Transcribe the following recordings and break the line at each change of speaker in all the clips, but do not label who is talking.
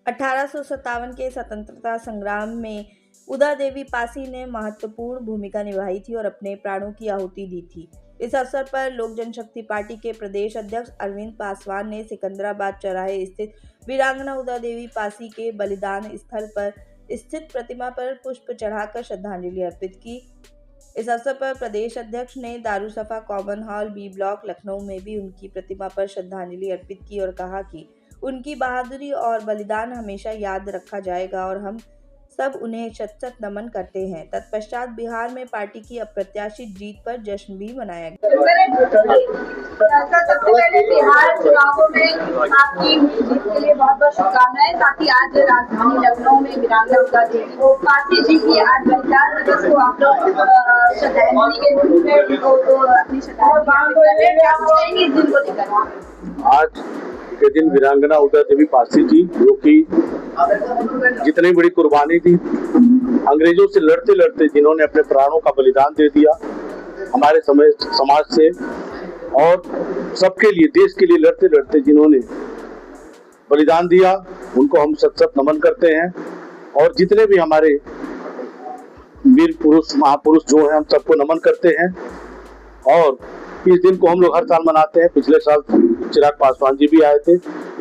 1857 के स्वतंत्रता संग्राम में उदा देवी पासी ने महत्वपूर्ण भूमिका निभाई थी और अपने प्राणों की आहुति दी थी। इस अवसर पर लोक जनशक्ति पार्टी के प्रदेश अध्यक्ष अरविंद पासवान ने सिकंदराबाद चौराहे स्थित वीरांगना उदा देवी पासी के बलिदान स्थल पर स्थित प्रतिमा पर पुष्प चढ़ाकर श्रद्धांजलि अर्पित की। इस अवसर पर प्रदेश अध्यक्ष ने Darulshafa common hall B block Lucknow में भी उनकी प्रतिमा पर श्रद्धांजलि अर्पित की और कहा कि उनकी बहादुरी और बलिदान हमेशा याद रखा जाएगा और हम सब उन्हें शत शत नमन करते हैं। तत्पश्चात बिहार में पार्टी की अप्रत्याशित जीत पर जश्न भी मनाया गया।
सबसे पहले बिहार चुनावों में आपकी जीत के लिए बहुत बहुत शुभकामनाएं। साथ ही आज राजधानी लखनऊ में वीरांगना उदा देवी पासी जी की आज बलिदान दिवस को आप लोग श्रद्धांजलि के रूप में अपनी श्रद्धांजलि इस दिन को लेकर।
आज के दिन वीरांगना उदा देवी पासी जी, जो कि जितनी बड़ी कुर्बानी दी, अंग्रेजों से लड़ते लड़ते जिन्होंने अपने प्राणों का बलिदान दे दिया हमारे समाज से, और सबके लिए, देश के लिए लड़ते लड़ते जिन्होंने बलिदान दिया, उनको हम सत सत नमन करते हैं। और जितने भी हमारे वीर पुरुष, महापुरुष जो हैं, हम सबको नमन करते हैं। और इस दिन को हम लोग हर साल मनाते हैं। पिछले साल चिराग पासवान जी भी आए थे।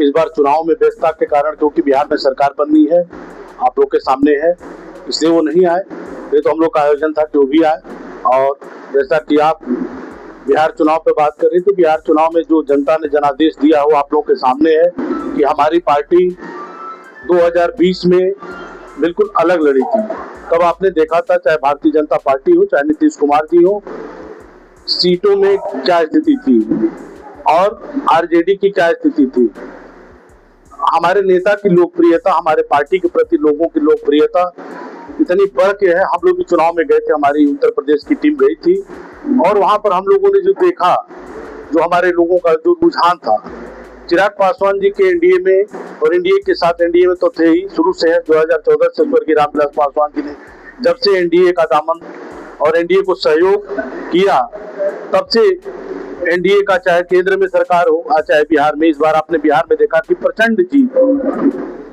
इस बार चुनाव में व्यस्तता के कारण, क्योंकि बिहार में सरकार बननी है, आप लोग के सामने है, इसलिए वो नहीं आए। ये तो हम लोग का आयोजन था कि वो भी आए। और जैसा कि आप बिहार चुनाव पे बात कर रहे थे, बिहार चुनाव में जो जनता ने जनादेश दिया वो आप लोग के सामने है कि हमारी पार्टी 2020 में बिल्कुल अलग लड़ी थी। तब आपने देखा था, चाहे भारतीय जनता पार्टी हो, चाहे नीतीश कुमार जी हो, सीटों में क्या स्थिति थी और आरजेडी की क्या स्थिति थी। हमारे नेता की लोकप्रियता, हमारे पार्टी के प्रति लोगों की लोकप्रियता इतनी बढ़ के है। हम लोग भी चुनाव में गए थे, हमारी उत्तर प्रदेश की टीम गई थी, और वहां पर हम लोगों ने जो देखा, जो हमारे लोगों का जो रुझान था, चिराग पासवान जी के एनडीए में, और एनडीए के साथ, एनडीए में तो थे ही शुरू से है, 2014 से स्वर्गीय रामविलास पासवान जी ने जब से एनडीए का दामन और एनडीए को सहयोग किया, तब से एनडीए का, चाहे केंद्र में सरकार हो, चाहे बिहार में, इस बार आपने बिहार में देखा कि प्रचंड जीत।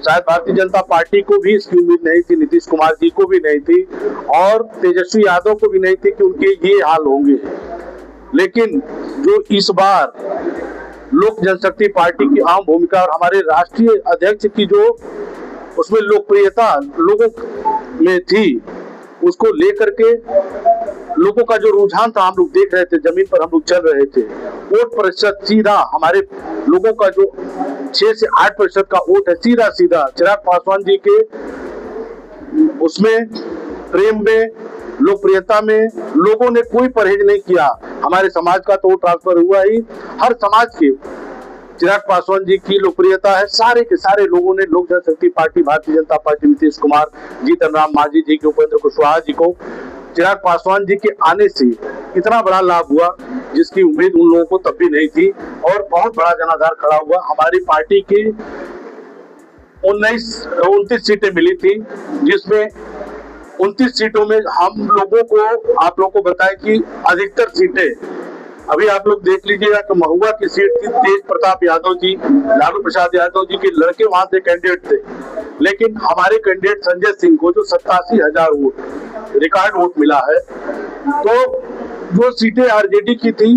शायद भारतीय जनता पार्टी को भी इसकी उम्मीद नहीं थी, नीतीश कुमार जी को भी नहीं थी, और तेजस्वी यादव को भी नहीं थी कि उनके ये हाल होंगे। लेकिन जो इस बार लोक जनशक्ति पार्टी की अहम भूमिका और हमारे राष्ट्रीय अध्यक्ष की जो उसमें लोकप्रियता लोगों में थी, उसको लेकर के लोगों का जो रुझान था, हम लोग देख रहे थे, जमीन पर हम लोग चल रहे थे। वोट प्रतिशत सीधा हमारे लोगों का जो 6 से 8% का वोट है, सीधा सीधा चिराग पासवान जी के उसमें प्रेम में, लोकप्रियता में लोगों ने कोई परहेज नहीं किया। हमारे समाज का तो ट्रांसफर हुआ ही, हर समाज के चिराग पासवान जी की लोकप्रियता है। सारे के सारे लोगों ने लोक जनशक्ति पार्टी, भारतीय जनता पार्टी, नीतीश कुमार, जीतन राम मांझी जी के, उपेंद्र कुशवाहा जी को चिराग पासवान जी के आने से इतना बड़ा लाभ हुआ, जिसकी उम्मीद उन लोगों को तब भी नहीं थी, और बहुत बड़ा जनाधार खड़ा हुआ। हमारी पार्टी की 29 सीटें मिली थी, जिसमें 29 सीटों में हम लोगों को, आप लोगों को बताएं कि अधिकतर सीटें, अभी आप लोग देख लीजिएगा कि महुआ की सीट थी, तेज प्रताप यादव जी, लालू प्रसाद यादव जी के लड़के वहां से कैंडिडेट थे। लेकिन हमारे कैंडिडेट संजय सिंह को जो 87,000 वोट रिकॉर्ड वोट मिला है, तो जो सीटें आरजेडी की थी,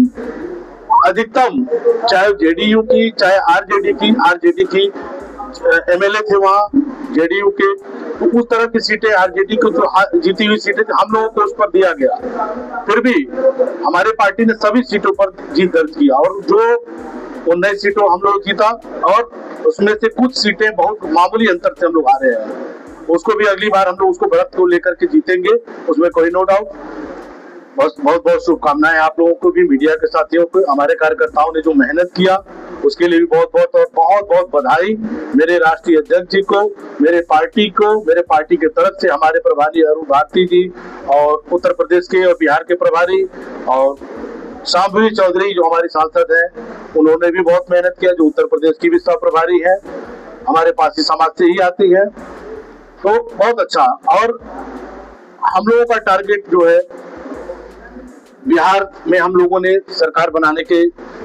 अधिकतम चाहे जेडीयू की, चाहे आरजेडी की एमएलए थे वहाँ जेडीयू के, तो उस तरह की सीटें आरजेडी को जो जीती हुई सीटें हम लोगों को उस पर दिया गया। फिर भी हमारे पार्टी ने सभी सीटों पर जीत दर्ज किया, और जो 19 सीटों हम लोग जीता, और उसमें से कुछ सीटें बहुत मामूली अंतर से हम लोग हारे हैं। उसको भी अगली बार हम लोग उसको बढ़त को लेकर के जीतेंगे, उसमें कोई नो डाउट। बस बहुत बहुत शुभकामनाएं आप लोगों को भी, मीडिया के साथियों को, हमारे कार्यकर्ताओं ने जो मेहनत किया उसके लिए भी बहुत बहुत और बहुत बहुत बधाई। मेरे राष्ट्रीय अध्यक्ष जी को, मेरे पार्टी के तरफ से हमारे प्रभारी अरुण भारती जी, और उत्तर प्रदेश के और बिहार के प्रभारी, और शांभवी चौधरी जो हमारी सांसद है, उन्होंने भी बहुत मेहनत किया, जो उत्तर प्रदेश की भी सह प्रभारी है, हमारे पासी समाज से ही आती है। तो बहुत अच्छा। और हम लोगों का टारगेट जो है, बिहार में हम लोगों ने सरकार बनाने के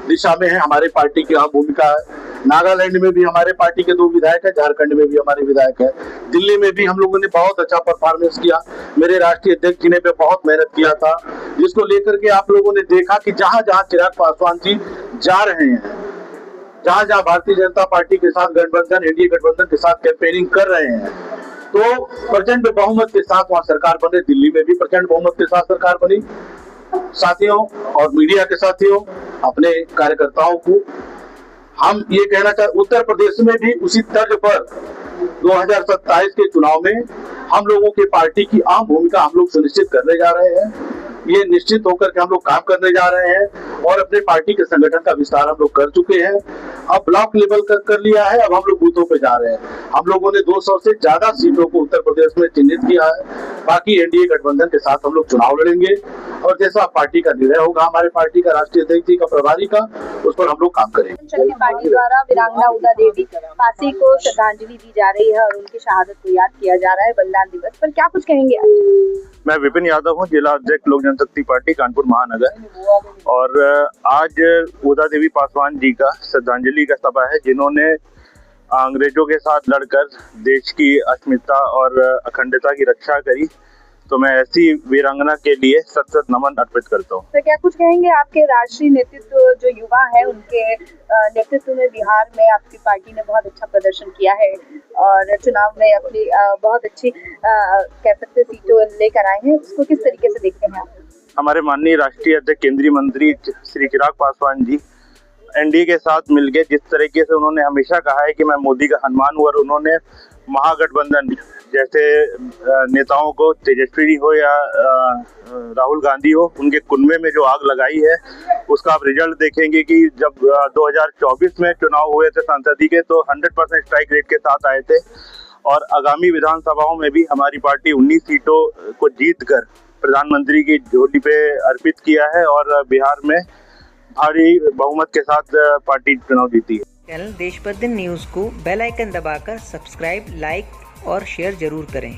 दिशा में है, हमारी पार्टी की अहम भूमिका है। नागालैंड में भी हमारे पार्टी के 2 विधायक है, झारखंड में भी हमारे विधायक है, दिल्ली में भी हम लोगों ने बहुत अच्छा परफॉर्मेंस किया। मेरे राष्ट्रीय अध्यक्ष जी ने पे बहुत मेहनत किया था, जिसको लेकर के आप लोगों ने देखा कि जहां जहां चिराग पासवान जी जा रहे हैं, जहां जहां भारतीय जनता पार्टी के साथ गठबंधन, एनडीए गठबंधन के साथ कैंपेनिंग कर रहे हैं, तो प्रचंड बहुमत के साथ वहां सरकार बने। दिल्ली में भी प्रचंड बहुमत के साथ सरकार बनी। साथियों और मीडिया के साथियों, अपने कार्यकर्ताओं को हम ये कहना चाहते, उत्तर प्रदेश में भी उसी तर्ज पर 2027 के चुनाव में हम लोगों की पार्टी की अहम भूमिका हम लोग सुनिश्चित करने जा रहे हैं। ये निश्चित होकर के हम लोग काम करने जा रहे हैं और अपने पार्टी के संगठन का विस्तार हम लोग कर चुके हैं। अब ब्लॉक लेवल कर लिया है, अब हम लोग बूथों पे जा रहे हैं। हम लोगों ने 200 से ज्यादा सीटों को उत्तर प्रदेश में चिन्हित किया है। बाकी एनडीए गठबंधन के साथ हम लोग चुनाव लड़ेंगे और जैसा पार्टी का निर्णय होगा, हमारे पार्टी का राष्ट्रीय अध्यक्ष जी का, प्रभारी का, उस पर हम लोग काम करेंगे।
पार्टी द्वारा वीरांगना उदा देवी पासी को श्रद्धांजलि दी जा रही है और उनकी शहादत को याद किया जा रहा है बलिदान दिवस पर, क्या कुछ कहेंगे आप?
मैं विपिन यादव हूँ, जिला अध्यक्ष लोक जनशक्ति पार्टी कानपुर महानगर। और आज उदा देवी पासवान जी का श्रद्धांजलि का सभा है, जिन्होंने अंग्रेजों के साथ लड़कर देश की अस्मिता और अखंडता की रक्षा करी। तो मैं ऐसी वीरांगना के लिए सत नमन अर्पित करता हूँ।
तो क्या कुछ कहेंगे, आपके राष्ट्रीय नेतृत्व जो युवा है उनके नेतृत्व में बिहार में आपकी पार्टी ने बहुत अच्छा प्रदर्शन किया है और चुनाव में अपनी बहुत अच्छी कह सकते सीटों लेकर आए हैं, उसको किस तरीके से देखते हैं आप?
हमारे माननीय राष्ट्रीय अध्यक्ष केंद्रीय मंत्री श्री चिराग पासवान जी एनडीए के साथ मिलकर जिस तरीके से उन्होंने हमेशा कहा है कि मैं मोदी का हनुमान हूँ, और उन्होंने महागठबंधन जैसे नेताओं को, तेजस्वी हो या राहुल गांधी हो, उनके कुनबे में जो आग लगाई है, उसका आप रिजल्ट देखेंगे कि जब 2024 में चुनाव हुए थे सांसदीय के, तो 100% स्ट्राइक रेट के साथ आए थे। और आगामी विधानसभाओं में भी हमारी पार्टी 19 सीटों को जीतकर प्रधानमंत्री की झोली पे अर्पित किया है और बिहार में भारी बहुमत के साथ पार्टी चुनाव जीती है।
चैनल देश पर दिन न्यूज़ को बेल आइकन दबाकर सब्सक्राइब, लाइक और शेयर जरूर करें।